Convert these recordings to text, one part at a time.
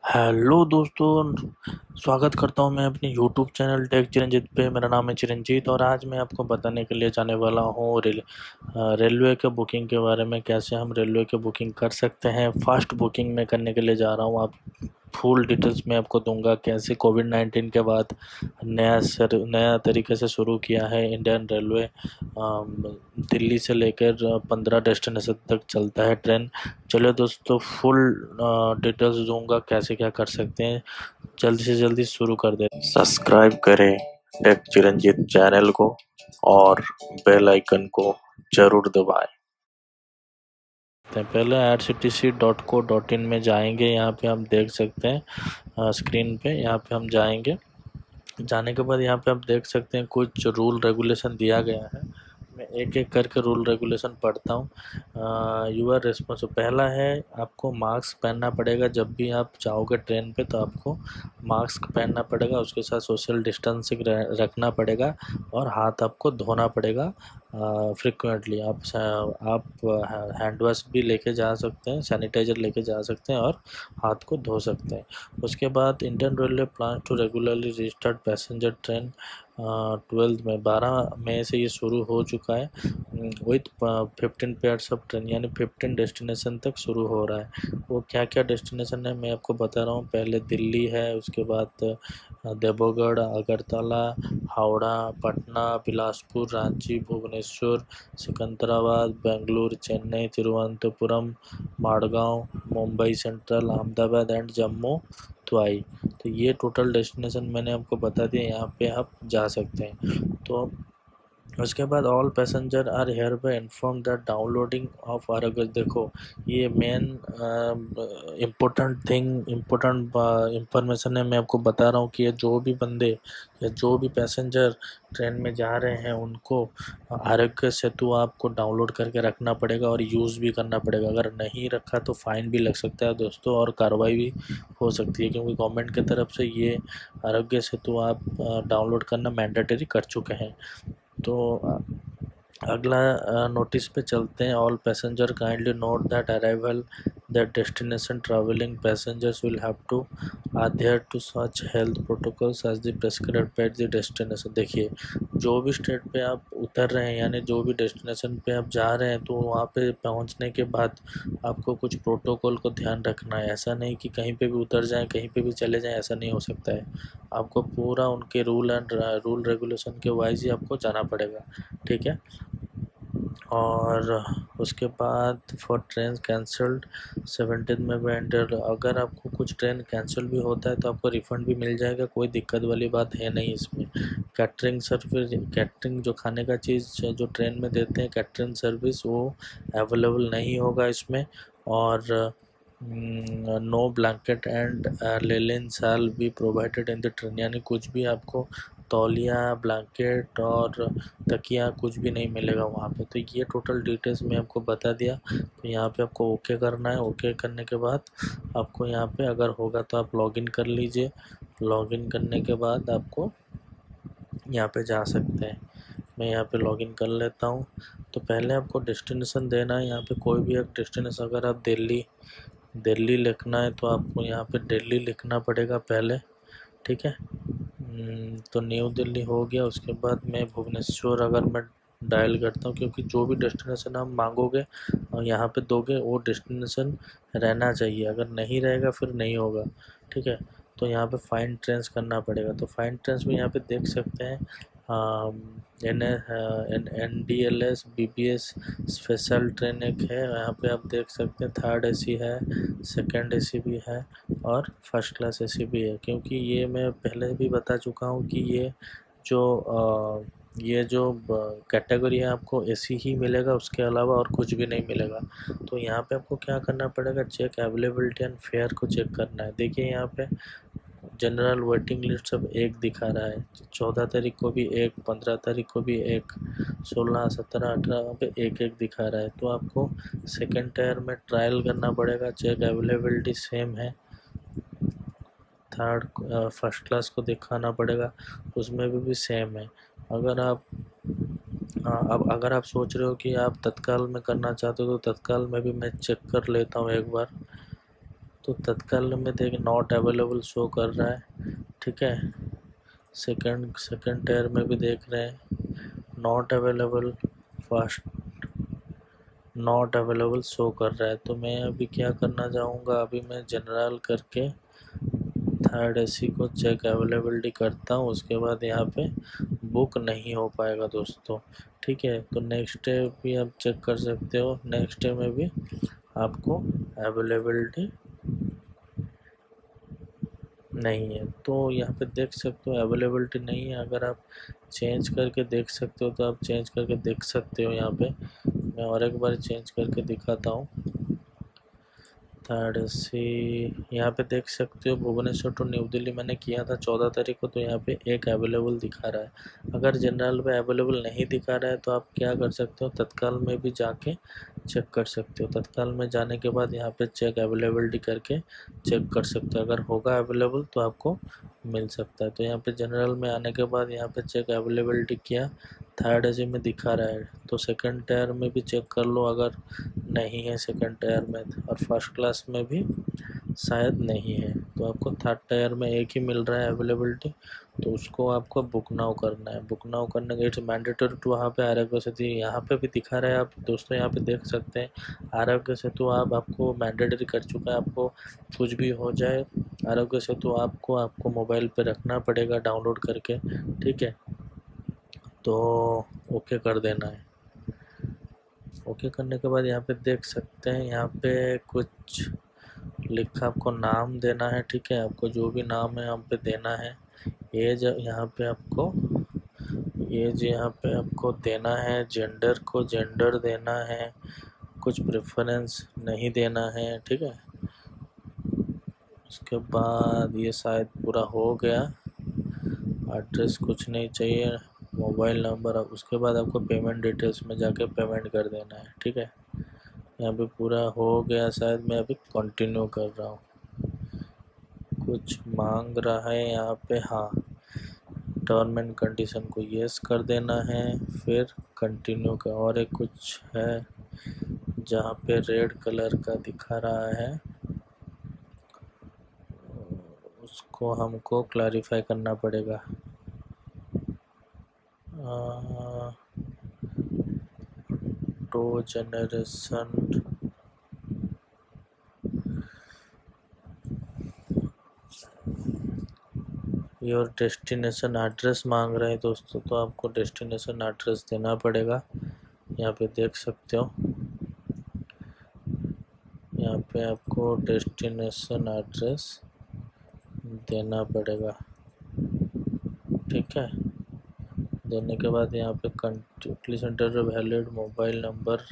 Hello दोस्तों, स्वागत करता हूं मैं अपने यूट्यूब चैनल टेक चिरंजीत पे। मेरा नाम है चिरंजीत और आज मैं आपको बताने के लिए जाने वाला हूं रेलवे के बुकिंग के बारे में। कैसे हम रेलवे के बुकिंग कर सकते हैं। फास्ट बुकिंग में करने के लिए जा रहा हूं। आप फुल डिटेल्स में आपको दूंगा। कैसे कोविड-19 के बाद नया तरीके से शुरू किया है इंडियन रेलवे। दिल्ली से लेकर 15 डेस्टिनेशन तक चलता है ट्रेन। चलो दोस्तों, फुल डिटेल्स दूंगा कैसे क्या कर सकते हैं। जल्दी से जल्दी शुरू कर दे। सब्सक्राइब करें टेक चिरंजीत चैनल को और बेल आइकन को जरूर दबाएं। पहले irctc.co.in में जाएंगे। यहाँ पे हम देख सकते हैं स्क्रीन पे। यहाँ पे हम जाएंगे। जाने के बाद यहाँ पे आप देख सकते हैं कुछ रूल रेगुलेशन दिया गया है। मैं एक एक करके रूल रेगुलेशन पढ़ता हूँ। You are responsible. पहला है, आपको मास्क पहनना पड़ेगा। जब भी आप जाओगे ट्रेन पे तो आपको मास्क पहनना पड़ेगा। उसके साथ सोशल डिस्टेंसिंग रखना पड़ेगा और हाथ आपको धोना पड़ेगा फ्रिक्वेंटली। आप हैंड वॉश भी लेके जा सकते हैं, सैनिटाइज़र लेके जा सकते हैं और हाथ को धो सकते हैं। उसके बाद Indian railway plan to regularly restart passenger train 12 में 12 मई से ये शुरू हो चुका है विथ 15 पेयर्स ऑफ ट्रेन, यानी 15 डेस्टिनेशन तक शुरू हो रहा है। वो क्या क्या डेस्टिनेशन है मैं आपको बता रहा हूँ। पहले दिल्ली है, उसके बाद देवगढ़, अगरतला, हावड़ा, पटना, बिलासपुर, रांची, भुवनेश्वर, सिकंदराबाद, बेंगलुरु, चेन्नई, तिरुवनंतपुरम, माड़गांव, मुंबई सेंट्रल, अहमदाबाद एंड जम्मू तवाई। तो ये टोटल डेस्टिनेशन मैंने आपको बता दिया। यहाँ पे आप जा सकते हैं। तो उसके बाद all passenger are hereby inform that downloading of Aarogya. देखो, ये मेन इम्पोर्टेंट इंफॉर्मेशन है। मैं आपको बता रहा हूँ कि ये जो भी बंदे या जो भी पैसेंजर ट्रेन में जा रहे हैं उनको आरोग्य सेतु आपको डाउनलोड करके रखना पड़ेगा और यूज़ भी करना पड़ेगा। अगर नहीं रखा तो फाइन भी लग सकता है दोस्तों और कार्रवाई भी हो सकती है, क्योंकि गवर्नमेंट की तरफ से ये आरोग्य सेतु आप डाउनलोड करना मैंडेटरी कर चुके हैं। तो अगला नोटिस पे चलते हैं। All passenger kindly note that arrival that destination travelling passengers will have to adhere to such health protocols as the prescribed at the destination. देखिए, जो भी स्टेट पे आप उतर रहे हैं, यानी जो भी डेस्टिनेशन पे आप जा रहे हैं, तो वहाँ पे पहुँचने के बाद आपको कुछ प्रोटोकॉल को ध्यान रखना है। ऐसा नहीं कि कहीं पे भी उतर जाएं, कहीं पे भी चले जाएं, ऐसा नहीं हो सकता है। आपको पूरा उनके रूल रेगुलेशन के वाइज ही आपको जाना पड़ेगा, ठीक है। और उसके बाद फॉर ट्रेन कैंसल्ड 17 में भी एंटर, अगर आपको कुछ ट्रेन कैंसिल भी होता है तो आपको रिफ़ंड भी मिल जाएगा। कोई दिक्कत वाली बात है नहीं इसमें। कैटरिंग सर्विस, कैटरिंग जो खाने का चीज़ जो ट्रेन में देते हैं, कैटरिंग सर्विस वो अवेलेबल नहीं होगा इसमें। और no blanket and linen shall be provided in the train, यानी कुछ भी आपको तौलिया, ब्लैंकेट और तकिया कुछ भी नहीं मिलेगा वहाँ पे। तो ये टोटल डिटेल्स मैं आपको बता दिया। तो यहाँ पे आपको ओके करना है। ओके करने के बाद आपको यहाँ पे अगर होगा तो आप लॉगिन कर लीजिए। लॉगिन करने के बाद आपको यहाँ पे जा सकते हैं। मैं यहाँ पे लॉगिन कर लेता हूँ। तो पहले आपको डेस्टिनेशन देना है। यहाँ पे कोई भी एक डेस्टिनेशन, अगर आप दिल्ली लिखना है तो आपको यहाँ पे दिल्ली लिखना पड़ेगा पहले, ठीक है। तो न्यू दिल्ली हो गया। उसके बाद मैं भुवनेश्वर अगर मैं डायल करता हूँ, क्योंकि जो भी डेस्टिनेशन आप मांगोगे और यहाँ पे दोगे वो डेस्टिनेशन रहना चाहिए। अगर नहीं रहेगा फिर नहीं होगा, ठीक है। तो यहाँ पे फाइंड ट्रेन्स करना पड़ेगा। तो फाइंड ट्रेन्स में यहाँ पे देख सकते हैं NDLS BBS स्पेशल ट्रेन एक है। यहाँ पे आप देख सकते हैं 3rd AC है, 2nd AC भी है और फर्स्ट क्लास AC भी है। क्योंकि ये मैं पहले भी बता चुका हूँ कि जो ये जो कैटेगरी है आपको AC ही मिलेगा, उसके अलावा और कुछ भी नहीं मिलेगा। तो यहाँ पे आपको क्या करना पड़ेगा, चेक अवेलेबिलिटी एंड फेयर को चेक करना है। देखिए यहाँ पे जनरल वेटिंग लिस्ट सब एक दिखा रहा है। 14 तारीख को भी एक, 15 तारीख को भी एक, 16, 17, 18 पे एक एक दिखा रहा है। तो आपको सेकेंड टायर में ट्रायल करना पड़ेगा। चेक अवेलेबिलिटी सेम है। थर्ड फर्स्ट क्लास को दिखाना पड़ेगा, उसमें भी सेम है। अगर आप अब अगर आप सोच रहे हो कि आप तत्काल में करना चाहते हो तो तत्काल में भी मैं चेक कर लेता हूँ एक बार। तो तत्काल में देख नॉट अवेलेबल शो कर रहा है, ठीक है। सेकंड टायर में भी देख रहे हैं not available, first not available show कर रहा है। तो मैं अभी क्या करना चाहूँगा, अभी मैं जनरल करके थर्ड एसी को चेक अवेलेबिलिटी करता हूँ, उसके बाद यहाँ पे बुक नहीं हो पाएगा दोस्तों, ठीक है। तो नेक्स्ट डे भी आप चेक कर सकते हो, नेक्स्ट डे में भी आपको अवेलेबिलिटी नहीं है। तो यहाँ पे देख सकते हो अवेलेबिलिटी नहीं है। अगर आप चेंज करके देख सकते हो तो आप चेंज करके देख सकते हो। यहाँ पे मैं और एक बार चेंज करके दिखाता हूँ। थर्ड एसी यहाँ पे देख सकते हो भुवनेश्वर टू न्यू दिल्ली मैंने किया था 14 तारीख को, तो यहाँ पे एक अवेलेबल दिखा रहा है। अगर जनरल में अवेलेबल नहीं दिखा रहा है तो आप क्या कर सकते हो, तत्काल में भी जाके चेक कर सकते हो। तत्काल में जाने के बाद यहाँ पे चेक अवेलेबिलिटी करके चेक कर सकते हो, अगर होगा अवेलेबल तो आपको मिल सकता है। तो यहाँ पे जनरल में आने के बाद यहाँ पे चेक अवेलेबिलिटी किया, थर्ड एसी में दिखा रहा है, तो सेकंड टायर में भी चेक कर लो अगर नहीं है सेकंड टायर में, और फर्स्ट क्लास में भी शायद नहीं है। तो आपको थर्ड टायर में एक ही मिल रहा है अवेलेबिलिटी, तो उसको आपको बुक नाउ करना है। बुक नाउ करने के इट्स मैंडेटरी टू वहाँ पे आरोग्य सेतु यहाँ पे भी दिखा रहा है। आप दोस्तों यहाँ पे देख सकते हैं आरोग्य सेतु आपको मैंडेटरी कर चुका है। आपको कुछ भी हो जाए आरोग्य सेतु आपको मोबाइल पे रखना पड़ेगा डाउनलोड करके, ठीक है। तो ओके कर देना है। ओके करने के बाद यहाँ पे देख सकते हैं यहाँ पे कुछ लिखा, आपको नाम देना है, ठीक है। आपको जो भी नाम है यहाँ पे देना है। एज यहाँ पे आपको देना है। जेंडर को जेंडर देना है, कुछ प्रेफरेंस नहीं देना है, ठीक है। उसके बाद ये शायद पूरा हो गया। एड्रेस कुछ नहीं चाहिए, मोबाइल नंबर। उसके बाद आपको पेमेंट डिटेल्स में जाके पेमेंट कर देना है, ठीक है। यहाँ पे पूरा हो गया शायद, मैं अभी कंटिन्यू कर रहा हूँ। कुछ मांग रहा है यहाँ पे, हाँ टर्म एंड कंडीशन को यस कर देना है, फिर कंटिन्यू का। और एक कुछ है जहाँ पे रेड कलर का दिखा रहा है, उसको हमको क्लैरिफाई करना पड़ेगा। To generation your destination address मांग रहे हैं दोस्तों, तो आपको डेस्टिनेशन एड्रेस देना पड़ेगा। यहाँ पे देख सकते हो, यहाँ पे आपको डेस्टिनेशन एड्रेस देना पड़ेगा, ठीक है। देने के बाद यहाँ पे please enter valid mobile number,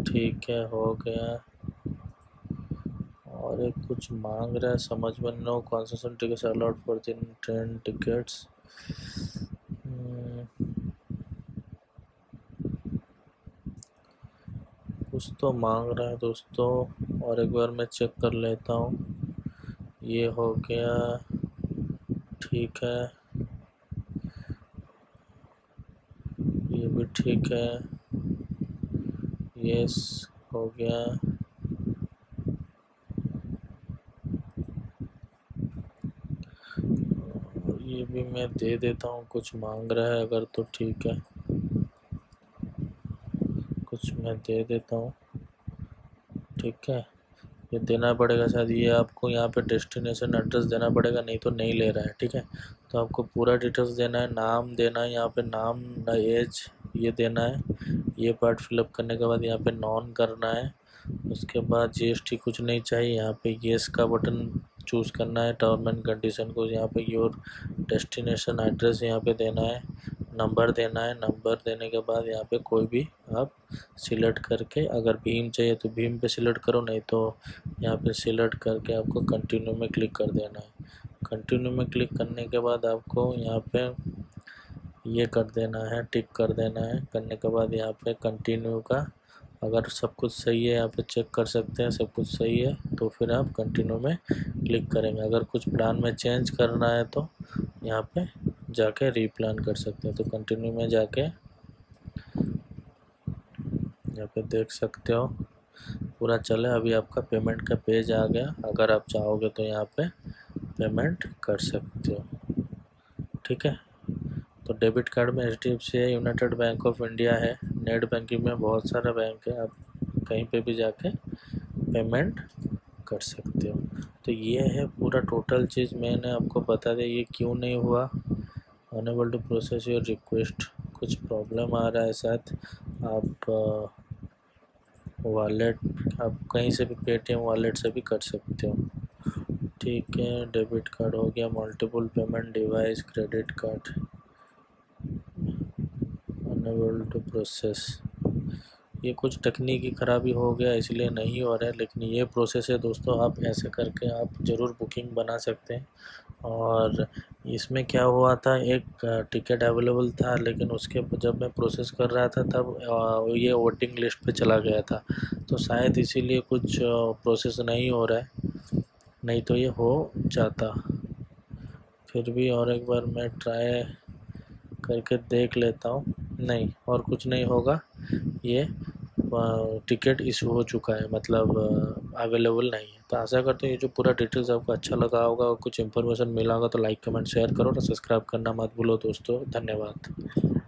ठीक है, हो गया। और एक कुछ मांग रहा है, समझ में no concession tickets allowed for train tickets. कुछ तो मांग रहा है दोस्तों, और एक बार मैं चेक कर लेता हूँ। ये हो गया, ठीक है, ये भी ठीक है, यस हो गया। ये भी मैं दे देता हूँ, कुछ मांग रहा है अगर तो ठीक है, कुछ मैं दे देता हूँ, ठीक है। ये देना पड़ेगा शायद, ये आपको यहाँ पे डेस्टिनेशन एड्रेस देना पड़ेगा, नहीं तो नहीं ले रहा है, ठीक है। तो आपको पूरा डिटेल्स देना है, नाम देना है, यहाँ पे नाम, एज ये देना है। ये पार्ट फिलअप करने के बाद यहाँ पे नॉन करना है। उसके बाद जीएसटी कुछ नहीं चाहिए, यहाँ पे येस का बटन चूज़ करना है। टर्म एंड कंडीशन को यहाँ पे योर डेस्टिनेशन एड्रेस यहाँ पे देना है, नंबर देना है। नंबर देने के बाद यहाँ पे कोई भी आप सिलेक्ट करके, अगर भीम चाहिए तो भीम पे सिलेक्ट करो, नहीं तो यहाँ पे सिलेक्ट करके आपको कंटिन्यू में क्लिक कर देना है। कंटिन्यू में क्लिक करने के बाद आपको यहाँ पे ये कर देना है, टिक कर देना है। करने के बाद यहाँ पे कंटिन्यू का, अगर सब कुछ सही है यहाँ पे चेक कर सकते हैं सब कुछ सही है, तो फिर आप कंटिन्यू में क्लिक करेंगे। अगर कुछ प्लान में चेंज करना है तो यहाँ पे जाके रीप्लान कर सकते हैं। तो कंटिन्यू में जाके यहाँ पे देख सकते हो पूरा चले। अभी आपका पेमेंट का पेज आ गया, अगर आप चाहोगे तो यहाँ पे पेमेंट कर सकते हो। ठीक है, तो डेबिट कार्ड में HDFC है, यूनाइटेड बैंक ऑफ इंडिया है, नेट बैंकिंग में बहुत सारा बैंक है, आप कहीं पे भी जाके पेमेंट कर सकते हो। तो ये है पूरा टोटल चीज़ मैंने आपको बता दिया। ये क्यों नहीं हुआ, unable to process your request, कुछ प्रॉब्लम आ रहा है शायद। आप वॉलेट, आप कहीं से भी पेटीएम वॉलेट से भी कर सकते हो। ठीक है, डेबिट कार्ड हो गया, multiple payment device, credit card, unable to process. ये कुछ तकनीकी खराबी हो गया इसलिए नहीं हो रहा है, लेकिन ये प्रोसेस है दोस्तों। आप ऐसे करके आप ज़रूर बुकिंग बना सकते हैं। और इसमें क्या हुआ था, एक टिकट अवेलेबल था, लेकिन उसके जब मैं प्रोसेस कर रहा था तब ये वोटिंग लिस्ट पे चला गया था, तो शायद इसीलिए कुछ प्रोसेस नहीं हो रहा है, नहीं तो ये हो जाता। फिर भी और एक बार मैं ट्राई करके देख लेता हूँ। नहीं, और कुछ नहीं होगा, ये टिकट इशू हो चुका है, मतलब अवेलेबल नहीं है। तो आशा करते हैं ये जो पूरा डिटेल्स आपको अच्छा लगा होगा और कुछ इन्फॉर्मेशन मिला होगा, तो लाइक कमेंट शेयर करो और सब्सक्राइब करना मत भूलो दोस्तों। धन्यवाद।